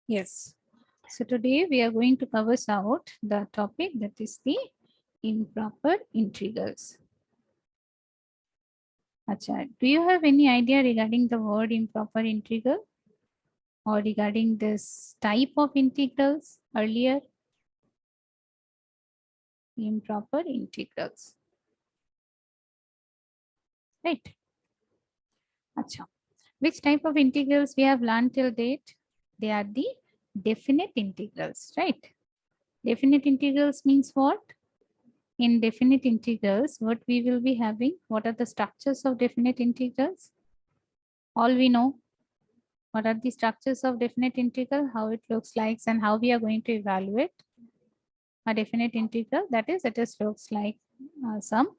Yes. So today we are going to cover out the topic that is the improper integrals. Acha, do you have any idea regarding the word improper integral or regarding this type of integrals earlier? Improper integrals. Right. Acha. Which type of integrals we have learned till date? They are the definite integrals, right? Definite integrals means what? In definite integrals, what we will be having? What are the structures of definite integrals? All we know. What are the structures of definite integral? How it looks like and how we are going to evaluate a definite integral? That is, it just looks like some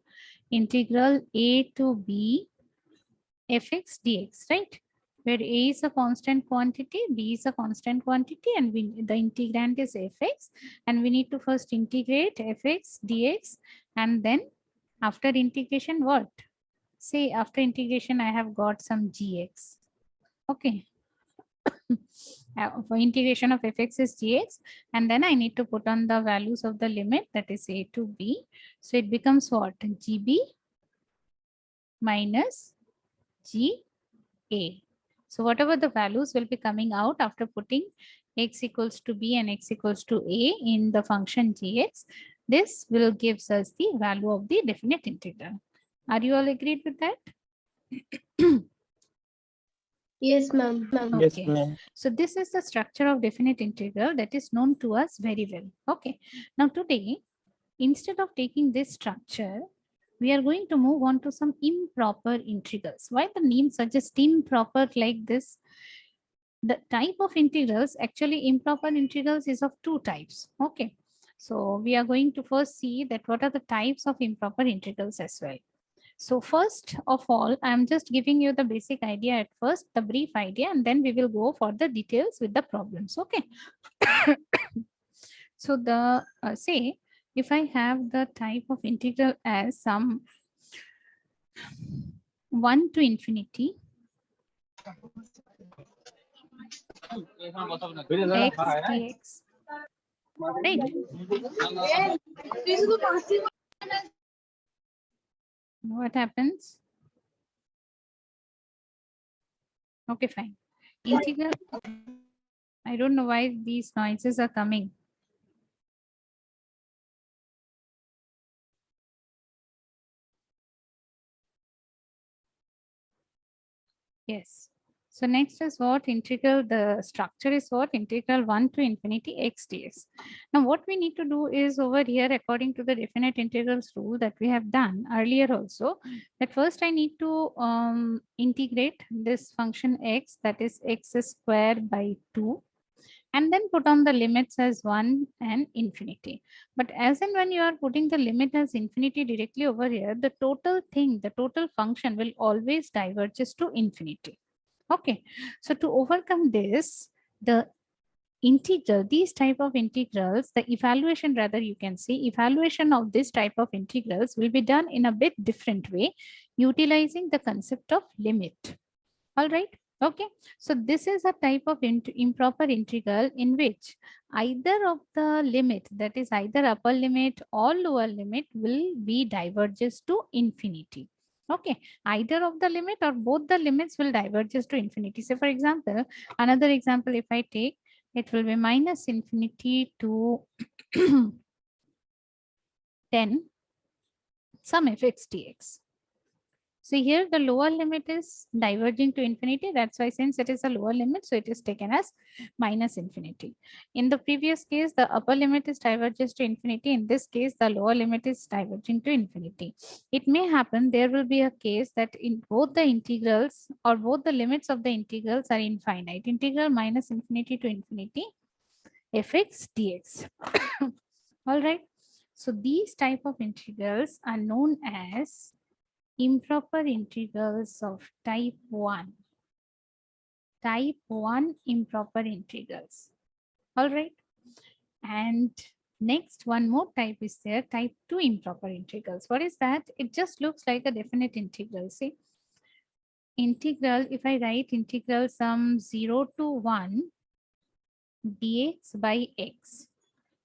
integral a to b fx dx, right? Where a is a constant quantity, b is a constant quantity, and the integrand is fx, and we need to first integrate fx dx, and then after integration, what? Say after integration, I have got some gx. Okay. For integration of fx is gx, and then I need to put on the values of the limit, that is a to b. So it becomes what? gb minus ga. So whatever the values will be coming out after putting x equals to b and x equals to a in the function gx, this will gives us the value of the definite integral. Are you all agreed with that? Yes, ma'am. Okay. Yes, ma'am. So this is the structure of definite integral that is known to us very well. Okay. Now today, instead of taking this structure, we are going to move on to some improper integrals. Why the name suggests improper like this? The type of integrals, actually improper integrals is of two types. Okay. So we are going to first see that what are the types of improper integrals as well. So first of all, I'm just giving you the basic idea at first, the brief idea, and then we will go for the details with the problems. Okay. So the say if I have the type of integral as some 1 to infinity x dx, right? What happens? Okay, fine. Integral. I don't know why these noises are coming. Yes. So next is what? Integral, the structure is what? Integral 1 to infinity x dx. Now what we need to do is over here, according to the definite integrals rule that we have done earlier also, that first I need to integrate this function x, that is x squared by 2, and then put on the limits as 1 and infinity. But as and when you are putting the limit as infinity directly over here, the total thing, the total function will always diverges to infinity. Okay, so to overcome this, the integral, these type of integrals, the evaluation, rather you can say, evaluation of this type of integrals will be done in a bit different way, utilizing the concept of limit. All right. Okay. So this is a type of improper integral in which either of the limit, that is either upper limit or lower limit, will be diverges to infinity. Okay. Either of the limit or both the limits will diverges to infinity. So for example, another example, if I take, it will be minus infinity to 10 some fx dx. So here the lower limit is diverging to infinity. That's why since it is a lower limit, so it is taken as minus infinity. In the previous case, the upper limit is diverges to infinity. In this case, the lower limit is diverging to infinity. It may happen, there will be a case that in both the integrals or both the limits of the integrals are infinite. Integral minus infinity to infinity fx dx. All right. So these type of integrals are known as improper integrals of type 1. Type 1 improper integrals. All right. And next, one more type is there, type 2 improper integrals. What is that? It just looks like a definite integral. See, integral, if I write integral sum 0 to 1 dx by x.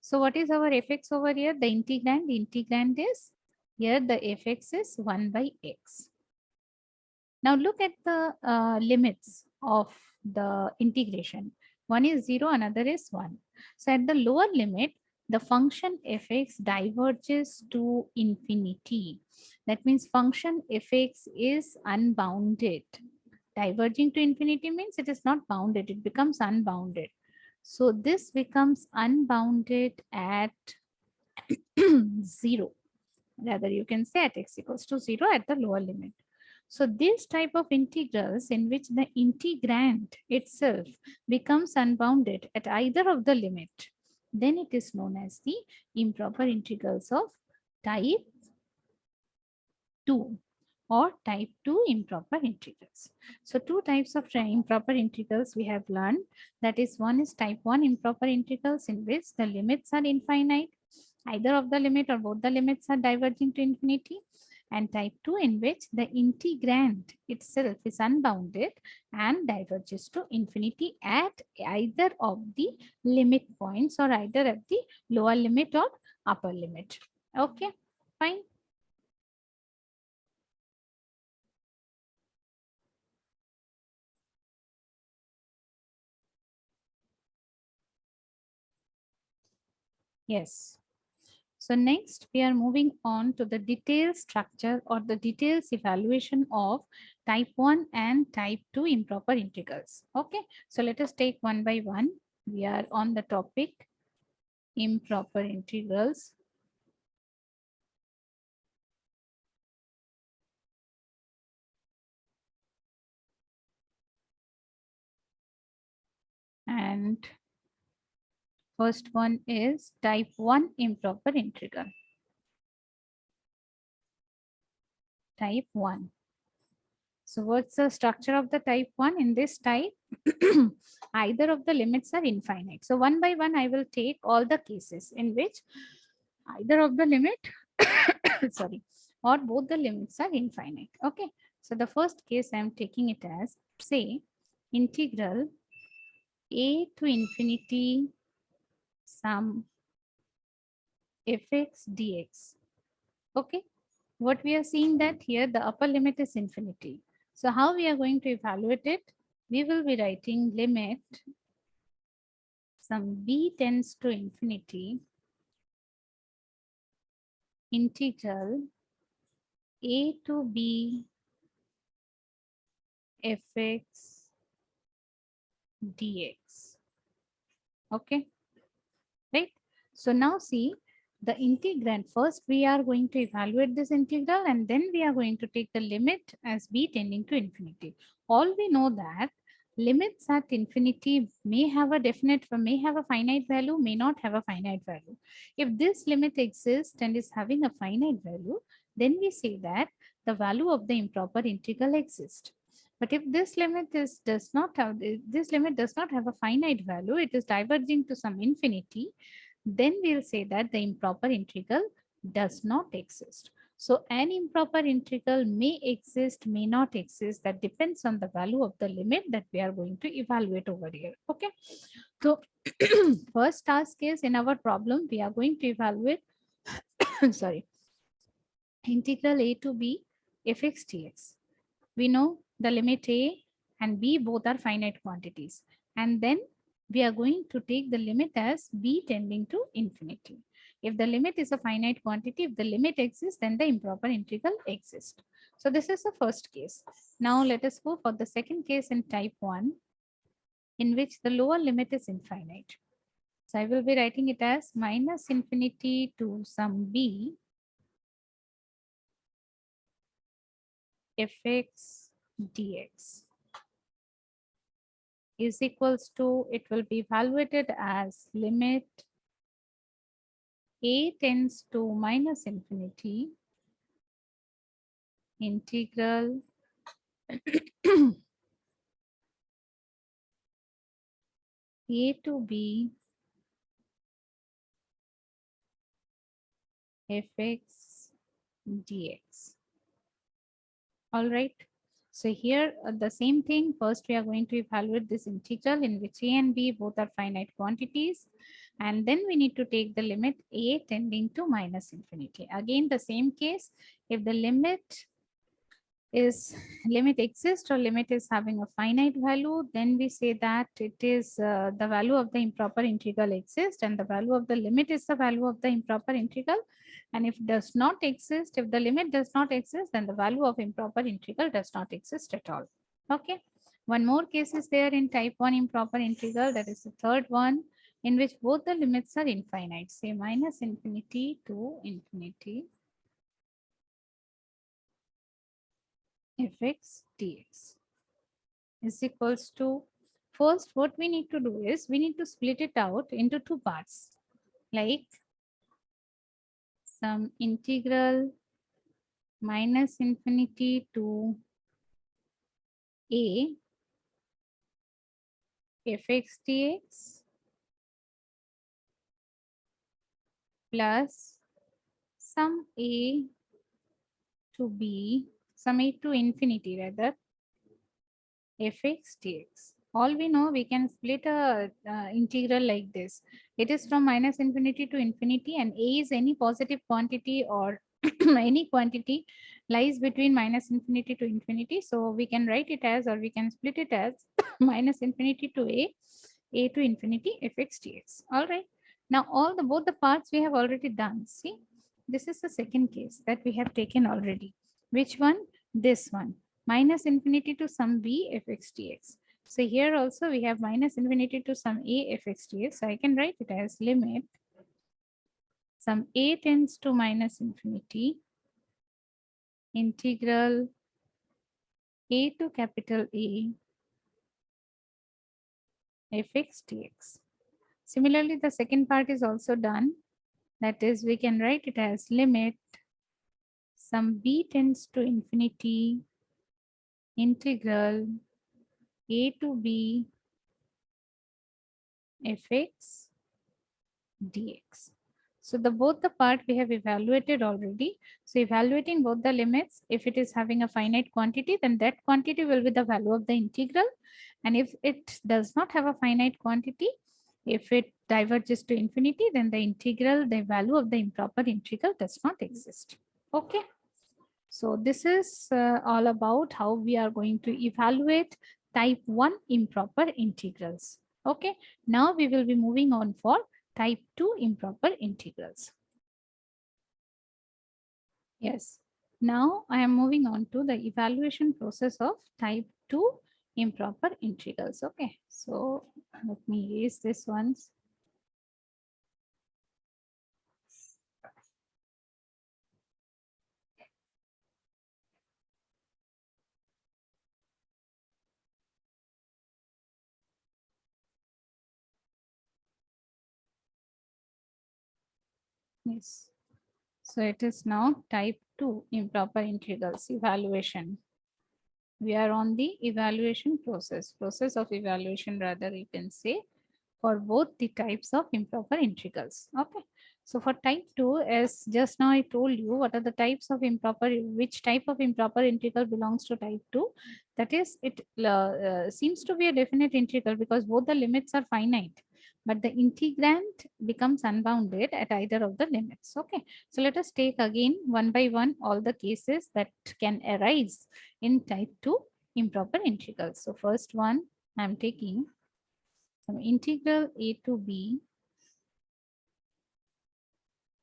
So what is our fx over here? The integrand. The integrand is here the fx is 1 by x. Now look at the limits of the integration. One is 0, another is 1. So at the lower limit, the function fx diverges to infinity. That means function fx is unbounded. Diverging to infinity means it is not bounded, it becomes unbounded. So this becomes unbounded at 0. Rather, you can say at x equals to 0 at the lower limit. So this type of integrals in which the integrand itself becomes unbounded at either of the limit, then it is known as the improper integrals of type 2 or type 2 improper integrals. So two types of improper integrals we have learned. That is, one is type 1 improper integrals in which the limits are infinite. Either of the limit or both the limits are diverging to infinity. And type 2 in which the integrand itself is unbounded and diverges to infinity at either of the limit points or either at the lower limit or upper limit. Okay, fine. Yes. So next we are moving on to the detailed structure or the details evaluation of type 1 and type 2 improper integrals. Okay, so let us take one by one. We are on the topic improper integrals. And first one is type 1 improper integral. Type 1. So what's the structure of the type 1? In this type, either of the limits are infinite. So one by one, I will take all the cases in which either of the limit, sorry, or both the limits are infinite. Okay. So the first case I'm taking it as, say, integral a to infinity sum fx dx. Okay. What we are seeing that here the upper limit is infinity. So how we are going to evaluate it? We will be writing limit sum b tends to infinity integral a to b fx dx. Okay, right? So now see the integrand. First, we are going to evaluate this integral and then we are going to take the limit as b tending to infinity. All we know that limits at infinity may have a finite value, may not have a finite value. If this limit exists and is having a finite value, then we say that the value of the improper integral exists. But if this limit does not have a finite value, it is diverging to some infinity, then we'll say that the improper integral does not exist. So an improper integral may exist, may not exist. That depends on the value of the limit that we are going to evaluate over here. Okay. So first task is in our problem, we are going to evaluate, sorry, integral a to b fx dx. We know the limit a and b both are finite quantities. And then we are going to take the limit as b tending to infinity. If the limit is a finite quantity, if the limit exists, then the improper integral exists. So this is the first case. Now let us go for the second case in type 1, in which the lower limit is infinite. So I will be writing it as minus infinity to some b fx dx is equals to, it will be evaluated as limit a tends to minus infinity integral a to b fx dx. All right. So here the same thing. First, we are going to evaluate this integral in which a and b both are finite quantities. And then we need to take the limit a tending to minus infinity. Again, the same case, if the limit exists or limit is having a finite value, then we say that it is the value of the improper integral exists and the value of the limit is the value of the improper integral. And if does not exist, if the limit does not exist, then the value of improper integral does not exist at all. Okay. One more case is there in type 1 improper integral, that is the third one, in which both the limits are infinite, say minus infinity to infinity fx dx is equals to, first what we need to do is we need to split it out into two parts, like some integral minus infinity to a fx dx plus some a to b, some a to infinity rather, fx dx. All we know, we can split a integral like this. It is from minus infinity to infinity, and a is any positive quantity or any quantity lies between minus infinity to infinity. So we can write it as, or we can split it as minus infinity to a to infinity fx dx. All right. Now all the both the parts we have already done. See, this is the second case that we have taken already. Which one? This one. Minus infinity to some b fx dx. So here also we have minus infinity to some a fx dx. So I can write it as limit some a tends to minus infinity integral a to capital A fx dx. Similarly, the second part is also done. That is, we can write it as limit some b tends to infinity integral a to b fx dx. So the both the part we have evaluated already. So evaluating both the limits, if it is having a finite quantity, then that quantity will be the value of the integral. And if it does not have a finite quantity, if it diverges to infinity, then the integral, the value of the improper integral does not exist. Okay. So this is all about how we are going to evaluate type 1 improper integrals. Okay. Now we will be moving on for type 2 improper integrals. Yes. Now I am moving on to the evaluation process of type 2 improper integrals. Okay. So let me erase this once. Yes. So it is now type 2 improper integrals evaluation. We are on the evaluation process of evaluation rather, you can say, for both the types of improper integrals. Okay. So for type 2, as just now I told you, what are the types of improper, which type of improper integral belongs to type 2? That is, it seems to be a definite integral because both the limits are finite, but the integrand becomes unbounded at either of the limits. Okay. So let us take again one by one all the cases that can arise in type 2 improper integrals. So first one, I'm taking some integral a to b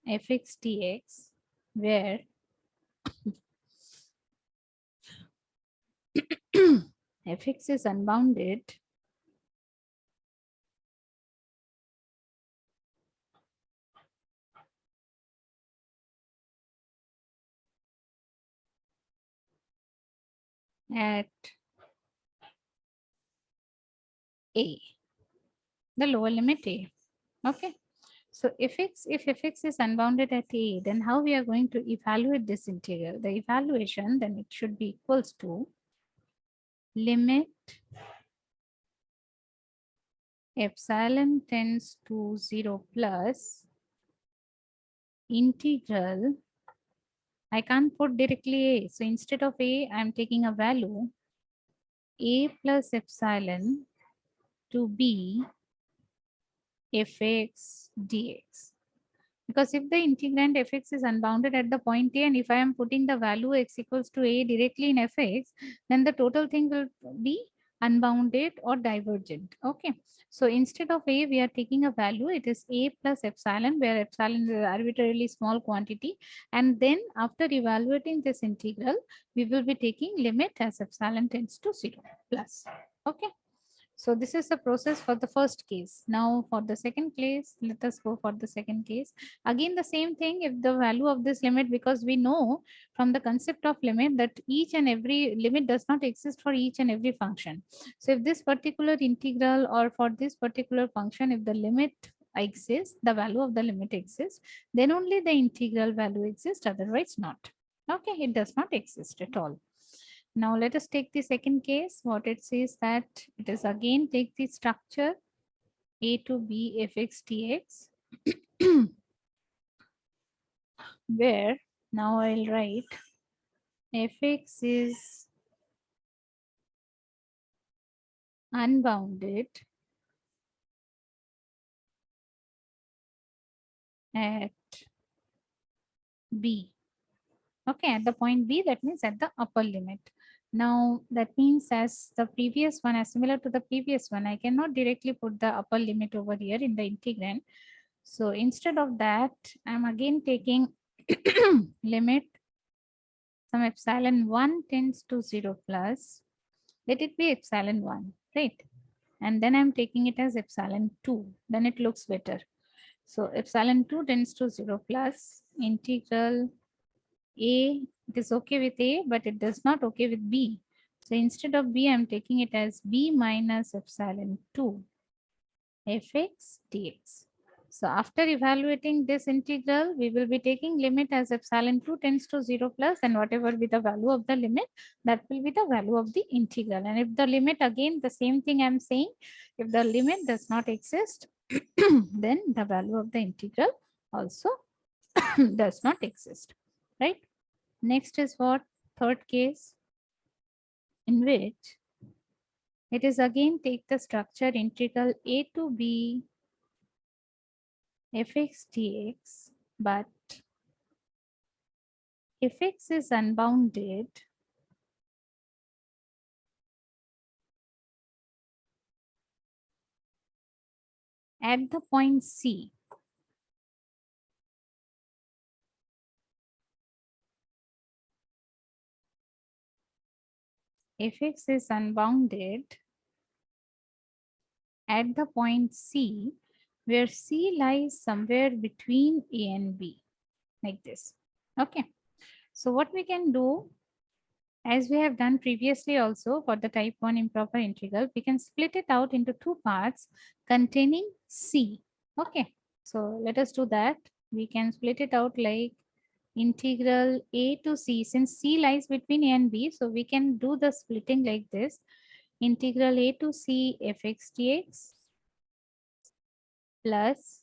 fx dx, where fx is unbounded at a, the lower limit a. Okay. So if fx is unbounded at a, then how we are going to evaluate this integral? The evaluation, then it should be equals to limit epsilon tends to 0 plus integral. I can't put directly a. So instead of a, I'm taking a value a plus epsilon to b fx dx. Because if the integrand fx is unbounded at the point a, and if I am putting the value x equals to a directly in fx, then the total thing will be unbounded or divergent. Okay. So instead of a, we are taking a value. It is a plus epsilon, where epsilon is an arbitrarily small quantity. And then after evaluating this integral, we will be taking limit as epsilon tends to 0 plus. Okay. So this is the process for the first case. Now for the second case, let us go for the second case. Again, the same thing, if the value of this limit, because we know from the concept of limit that each and every limit does not exist for each and every function. So if this particular integral, or for this particular function, if the limit exists, the value of the limit exists, then only the integral value exists, otherwise not. Okay, it does not exist at all. Now let us take the second case. What it says that it is again take the structure a to b fx dx, where now I'll write fx is unbounded at b. Okay, at the point b, that means at the upper limit. Now that means as the previous one, as similar to the previous one, I cannot directly put the upper limit over here in the integrand. So instead of that, I'm again taking limit some epsilon 1 tends to 0 plus, let it be epsilon 1, right? And then I'm taking it as epsilon 2, then it looks better. So epsilon 2 tends to 0 plus integral a, it is okay with a, but it does not okay with b. So instead of b, I'm taking it as b minus epsilon 2 fx dx. So after evaluating this integral, we will be taking limit as epsilon 2 tends to 0 plus, and whatever be the value of the limit, that will be the value of the integral. And if the limit, again, the same thing I'm saying, if the limit does not exist, then the value of the integral also does not exist, right? Next is what? Third case, in which it is again take the structure integral a to b fx dx, but fx is unbounded at the point c. Fx is unbounded at the point c, where c lies somewhere between a and b, like this. Okay. So what we can do, as we have done previously also for the type 1 improper integral, we can split it out into two parts containing c. Okay. So let us do that. We can split it out like integral a to c. Since c lies between a and b, so we can do the splitting like this. Integral a to c fx dx plus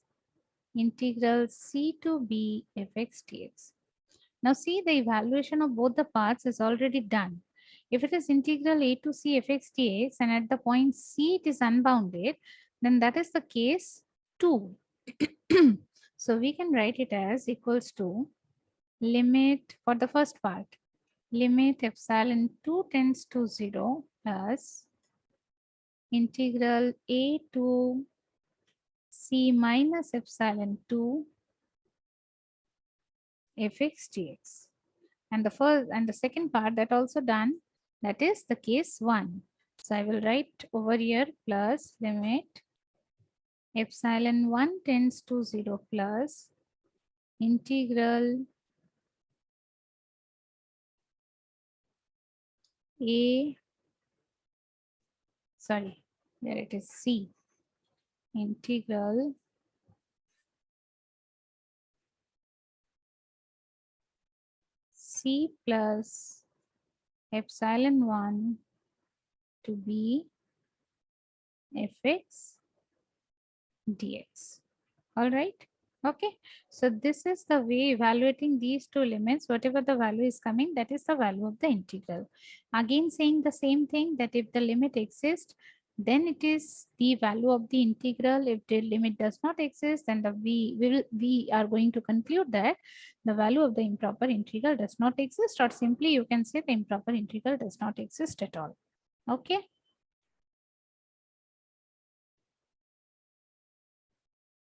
integral c to b fx dx. Now see, the evaluation of both the parts is already done. If it is integral a to c fx dx and at the point c it is unbounded, then that is the case 2. So we can write it as equals to limit, for the first part, limit epsilon 2 tends to 0 plus integral a to c minus epsilon 2 fx dx. And the first and the second part, that also done, that is the case 1. So I will write over here plus limit epsilon 1 tends to 0 plus integral a, sorry, there it is c, integral c plus epsilon 1 to b fx dx. All right. Okay, so this is the way evaluating these two limits. Whatever the value is coming, that is the value of the integral. Again, saying the same thing, that if the limit exists, then it is the value of the integral. If the limit does not exist, then we are going to conclude that the value of the improper integral does not exist, or simply you can say the improper integral does not exist at all. Okay.